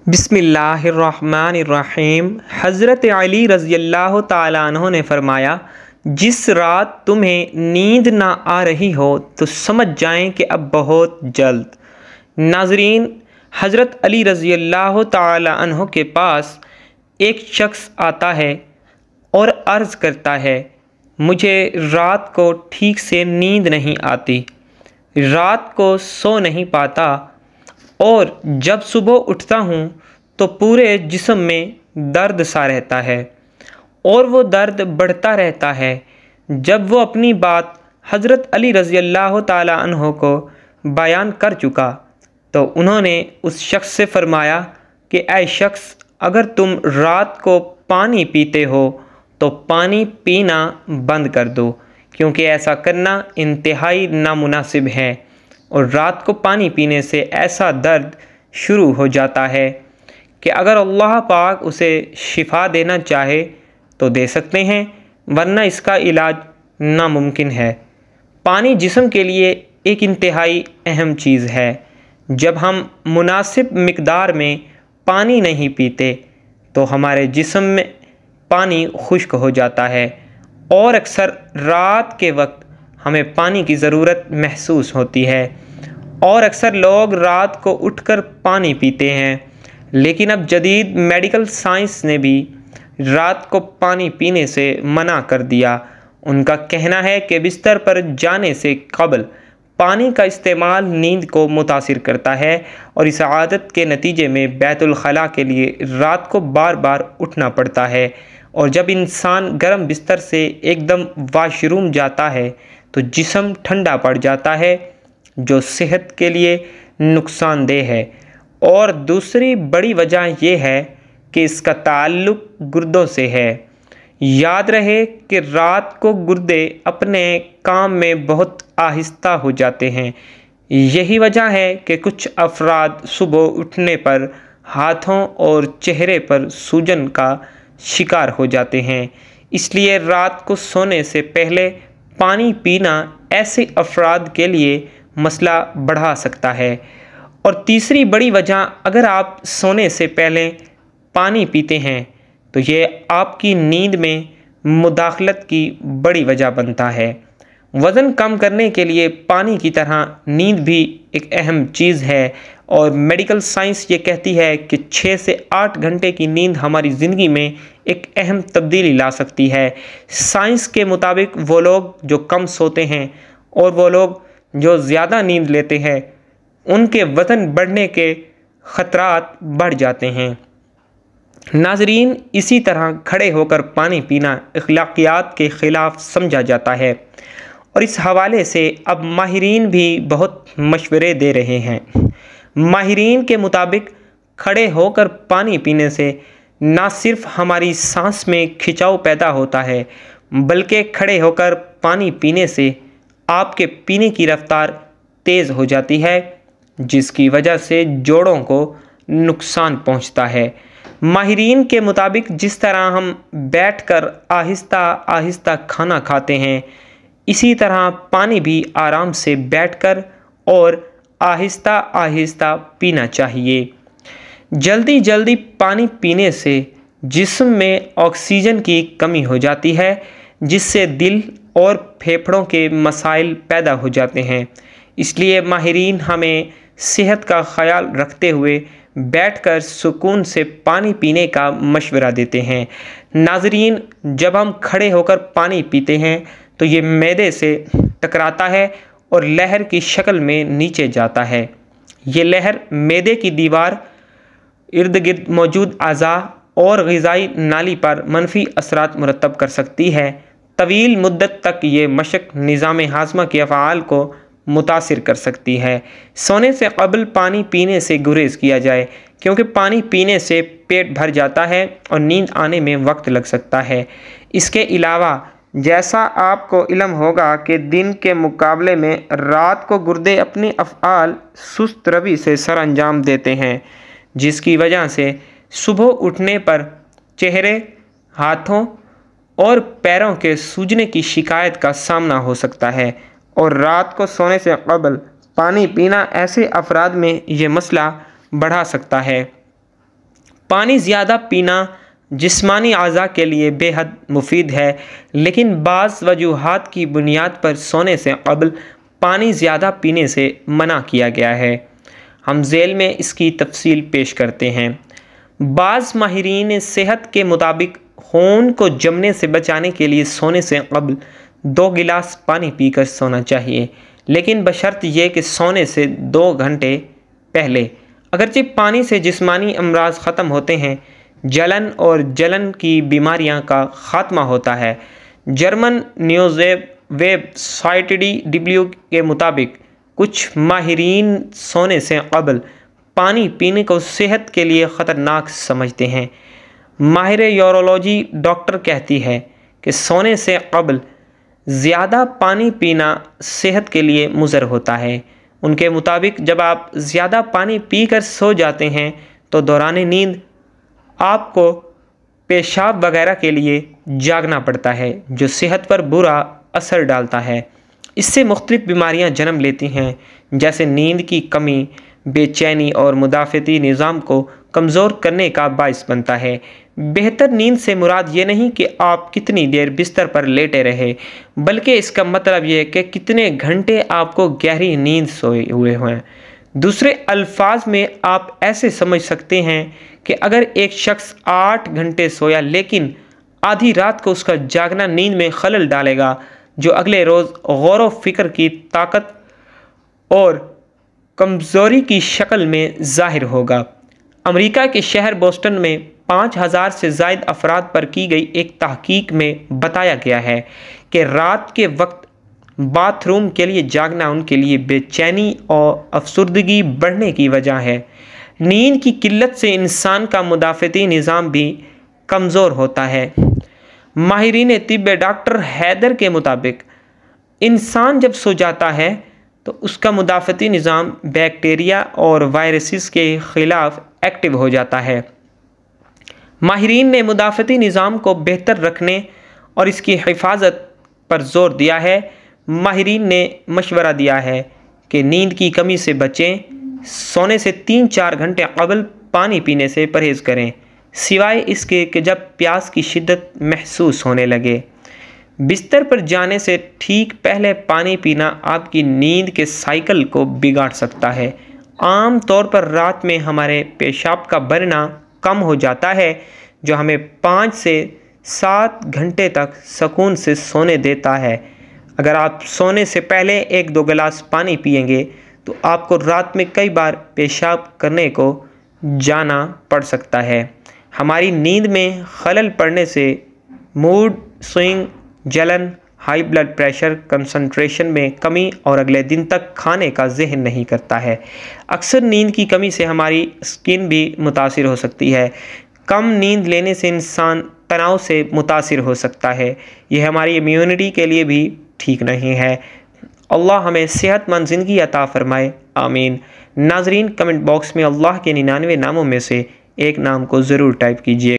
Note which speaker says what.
Speaker 1: بسم اللہ الرحمن الرحیم۔ حضرت علی رضی اللہ تعالیٰ عنہ نے فرمایا، جس رات تمہیں نیند نہ آ رہی ہو تو سمجھ جائیں کہ اب بہت جلد۔ ناظرین، حضرت علی رضی اللہ تعالیٰ عنہ کے پاس ایک شخص آتا ہے اور عرض کرتا ہے، مجھے رات کو ٹھیک سے نیند نہیں آتی، رات کو سو نہیں پاتا، اور جب صبح اٹھتا ہوں تو پورے جسم میں درد سا رہتا ہے اور وہ درد بڑھتا رہتا ہے۔ جب وہ اپنی بات حضرت علی رضی اللہ تعالیٰ عنہ کو بیان کر چکا تو انہوں نے اس شخص سے فرمایا کہ اے شخص، اگر تم رات کو پانی پیتے ہو تو پانی پینا بند کر دو، کیونکہ ایسا کرنا انتہائی نامناسب ہے، اور رات کو پانی پینے سے ایسا درد شروع ہو جاتا ہے کہ اگر اللہ پاک اسے شفا دینا چاہے تو دے سکتے ہیں، ورنہ اس کا علاج ناممکن ہے۔ پانی جسم کے لیے ایک انتہائی اہم چیز ہے۔ جب ہم مناسب مقدار میں پانی نہیں پیتے تو ہمارے جسم میں پانی خشک ہو جاتا ہے، اور اکثر رات کے وقت ہمیں پانی کی ضرورت محسوس ہوتی ہے، اور اکثر لوگ رات کو اٹھ کر پانی پیتے ہیں۔ لیکن اب جدید میڈیکل سائنس نے بھی رات کو پانی پینے سے منع کر دیا۔ ان کا کہنا ہے کہ بستر پر جانے سے قبل پانی کا استعمال نیند کو متاثر کرتا ہے، اور اس عادت کے نتیجے میں بیت الخلاء کے لیے رات کو بار بار اٹھنا پڑتا ہے، اور جب انسان گرم بستر سے ایک دم واش روم جاتا ہے تو جسم ٹھنڈا پڑ جاتا ہے، جو صحت کے لیے نقصان دہ ہے۔ اور دوسری بڑی وجہ یہ ہے کہ اس کا تعلق گردوں سے ہے۔ یاد رہے کہ رات کو گردے اپنے کام میں بہت آہستہ ہو جاتے ہیں۔ یہی وجہ ہے کہ کچھ افراد صبح اٹھنے پر ہاتھوں اور چہرے پر سوجن کا شکار ہو جاتے ہیں۔ اس لیے رات کو سونے سے پہلے پانی پینا ایسے افراد کے لیے مسئلہ بڑھا سکتا ہے۔ اور تیسری بڑی وجہ، اگر آپ سونے سے پہلے پانی پیتے ہیں تو یہ آپ کی نیند میں مداخلت کی بڑی وجہ بنتا ہے۔ وزن کم کرنے کے لیے پانی کی طرح نیند بھی ایک اہم چیز ہے، اور میڈیکل سائنس یہ کہتی ہے کہ 6 سے 8 گھنٹے کی نیند ہماری زندگی میں ایک اہم تبدیلی لا سکتی ہے۔ سائنس کے مطابق وہ لوگ جو کم سوتے ہیں اور وہ لوگ جو زیادہ نیند لیتے ہیں، ان کے وزن بڑھنے کے خطرات بڑھ جاتے ہیں۔ ناظرین، اسی طرح کھڑے ہو کر پانی پینا اخلاقیات کے خلاف سمجھا جاتا ہے، اور اس حوالے سے اب ماہرین بھی بہت مشورے دے رہے ہیں۔ ماہرین کے مطابق کھڑے ہو کر پانی پینے سے نہ صرف ہماری سانس میں کھچاؤ پیدا ہوتا ہے، بلکہ کھڑے ہو کر پانی پینے سے آپ کے پینے کی رفتار تیز ہو جاتی ہے، جس کی وجہ سے جوڑوں کو نقصان پہنچتا ہے۔ ماہرین کے مطابق جس طرح ہم بیٹھ کر آہستہ آہستہ کھانا کھاتے ہیں، اسی طرح پانی بھی آرام سے بیٹھ کر اور آہستہ آہستہ پینا چاہیے۔ جلدی جلدی پانی پینے سے جسم میں آکسیجن کی کمی ہو جاتی ہے، جس سے دل اور پھیپھڑوں کے مسائل پیدا ہو جاتے ہیں۔ اس لیے ماہرین ہمیں صحت کا خیال رکھتے ہوئے بیٹھ کر سکون سے پانی پینے کا مشورہ دیتے ہیں۔ ناظرین، جب ہم کھڑے ہو کر پانی پیتے ہیں تو یہ معدے سے ٹکراتا ہے اور لہر کی شکل میں نیچے جاتا ہے۔ یہ لہر معدے کی دیوار، ارد گرد موجود اعضاء اور غذائی نالی پر منفی اثرات مرتب کر سکتی ہے۔ طویل مدت تک یہ مشق نظام ہاضمہ کے افعال کو متاثر کر سکتی ہے۔ سونے سے قبل پانی پینے سے گریز کیا جائے، کیونکہ پانی پینے سے پیٹ بھر جاتا ہے اور نیند آنے میں وقت لگ سکتا ہے۔ اس کے علاوہ، جیسا آپ کو علم ہوگا کہ دن کے مقابلے میں رات کو گردے اپنے افعال سست روی سے سر انجام دیتے ہیں، جس کی وجہ سے صبح اٹھنے پر چہرے، ہاتھوں اور پیروں کے سوجنے کی شکایت کا سامنا ہو سکتا ہے، اور رات کو سونے سے قبل پانی پینا ایسے افراد میں یہ مسئلہ بڑھا سکتا ہے۔ پانی زیادہ پینا جسمانی اعضاء کے لیے بے حد مفید ہے، لیکن بعض وجوہات کی بنیاد پر سونے سے قبل پانی زیادہ پینے سے منع کیا گیا ہے۔ ہم ذیل میں اس کی تفصیل پیش کرتے ہیں۔ بعض ماہرین صحت کے مطابق خون کو جمنے سے بچانے کے لیے سونے سے قبل 2 گلاس پانی پی کر سونا چاہیے، لیکن بشرط یہ کہ سونے سے 2 گھنٹے پہلے۔ اگرچہ پانی سے جسمانی امراض ختم ہوتے ہیں، جلن اور جلن کی بیماریاں کا خاتمہ ہوتا ہے۔ German news website DW کے مطابق کچھ ماہرین سونے سے قبل پانی پینے کو صحت کے لیے خطرناک سمجھتے ہیں۔ ماہر یورولوجی ڈاکٹر کہتی ہے کہ سونے سے قبل زیادہ پانی پینا صحت کے لیے مضر ہوتا ہے۔ ان کے مطابق جب آپ زیادہ پانی پی کر سو جاتے ہیں تو دوران نیند آپ کو پیشاب وغیرہ کے لیے جاگنا پڑتا ہے، جو صحت پر برا اثر ڈالتا ہے۔ اس سے مختلف بیماریاں جنم لیتی ہیں، جیسے نیند کی کمی بے چینی اور مدافعتی نظام کو کمزور کرنے کا باعث بنتا ہے۔ بہتر نیند سے مراد یہ نہیں کہ آپ کتنی دیر بستر پر لیٹے رہے، بلکہ اس کا مطلب یہ کہ کتنے گھنٹے آپ کو گہری نیند سوئے ہوئے ہیں۔ دوسرے الفاظ میں آپ ایسے سمجھ سکتے ہیں کہ اگر ایک شخص 8 گھنٹے سویا لیکن آدھی رات کو اس کا جاگنا نیند میں خلل ڈالے گا، جو اگلے روز غور و فکر کی طاقت اور کمزوری کی شکل میں ظاہر ہوگا۔ امریکہ کے شہر بوسٹن میں 5000 سے زائد افراد پر کی گئی ایک تحقیق میں بتایا گیا ہے کہ رات کے وقت باتھ روم کے لیے جاگنا ان کے لیے بے چینی اور افسردگی بڑھنے کی وجہ ہے۔ نیند کی قلت سے انسان کا مدافعتی نظام بھی کمزور ہوتا ہے۔ ماہرین طب ڈاکٹر حیدر کے مطابق انسان جب سو جاتا ہے تو اس کا مدافعتی نظام بیکٹیریا اور وائرسز کے خلاف ایکٹیو ہو جاتا ہے۔ ماہرین نے مدافعتی نظام کو بہتر رکھنے اور اس کی حفاظت پر زور دیا ہے۔ ماہرین نے مشورہ دیا ہے کہ نیند کی کمی سے بچیں، سونے سے 3-4 گھنٹے قبل پانی پینے سے پرہیز کریں، سوائے اس کے کہ جب پیاس کی شدت محسوس ہونے لگے۔ بستر پر جانے سے ٹھیک پہلے پانی پینا آپ کی نیند کے سائیکل کو بگاڑ سکتا ہے۔ عام طور پر رات میں ہمارے پیشاب کا بننا کم ہو جاتا ہے، جو ہمیں 5 سے 7 گھنٹے تک سکون سے سونے دیتا ہے۔ اگر آپ سونے سے پہلے 1-2 گلاس پانی پئیں گے تو آپ کو رات میں کئی بار پیشاب کرنے کو جانا پڑ سکتا ہے۔ ہماری نیند میں خلل پڑنے سے موڈ سوئنگ، جلن، ہائی بلڈ پریشر، کنسنٹریشن میں کمی اور اگلے دن تک کھانے کا ذہن نہیں کرتا ہے۔ اکثر نیند کی کمی سے ہماری اسکن بھی متاثر ہو سکتی ہے۔ کم نیند لینے سے انسان تناؤ سے متاثر ہو سکتا ہے، یہ ہماری امیونٹی کے لیے بھی ٹھیک نہیں ہے۔ اللہ ہمیں صحت مند زندگی عطا فرمائے، آمین۔ ناظرین، کمنٹ باکس میں اللہ کے 99 ناموں میں سے ایک نام کو ضرور ٹائپ کیجیے۔